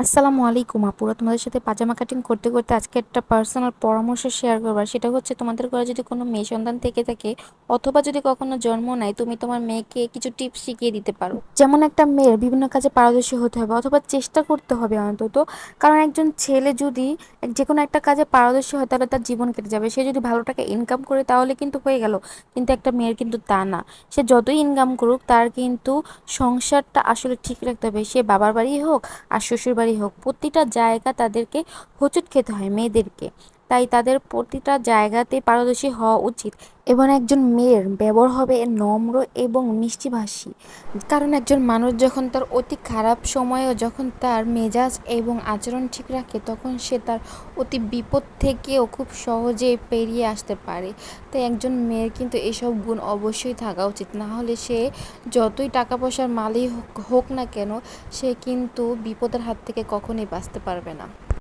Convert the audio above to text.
আসসালামু আলাইকুম আপুরা, তোমাদের সাথে পাজামা কাটিং করতে করতে আজকে একটা পার্সোনাল পরামর্শ শেয়ার করবার। সেটা হচ্ছে, তোমাদের ঘরে যদি কোনো মেয়ে সন্তান থেকে থাকে অথবা যদি কখনো জন্ম নেয়, তুমি তোমার মেয়েকে কিছু টিপস শিখিয়ে দিতে পারো। যেমন একটা মেয়ের বিভিন্ন কাজে পারদর্শী হতে হবে অথবা চেষ্টা করতে হবে অন্তত। কারণ একজন ছেলে যদি যে কোনো একটা কাজে পারদর্শী হয় তাহলে তার জীবন কেটে যাবে। সে যদি ভালো টাকা ইনকাম করে তাহলে কিন্তু হয়ে গেল, কিন্তু একটা মেয়ের কিন্তু তা না। সে যতই ইনকাম করুক তার কিন্তু সংসারটা আসলে ঠিক রাখতে হবে, সে বাবার বাড়ি হোক আর শ্বশুরবাড়ি হোক, প্রতিটা জায়গা তাদেরকে হোঁচট খেতে হয় মেয়েদেরকে। তাই তাদের প্রতিটা জায়গাতে পারদর্শী হওয়া উচিত। এবং একজন মেয়ের ব্যবহার হবে নম্র এবং মিষ্টিভাষী। কারণ একজন মানুষ যখন তার অতি খারাপ সময়েও যখন তার মেজাজ এবং আচরণ ঠিক রাখে, তখন সে তার অতি বিপদ থেকেও খুব সহজে পেরিয়ে আসতে পারে। তাই একজন মেয়ের কিন্তু এসব গুণ অবশ্যই থাকা উচিত, না হলে সে যতই টাকা পয়সার মালই হোক হোক না কেন, সে কিন্তু বিপদের হাত থেকে কখনোই বাঁচতে পারবে না।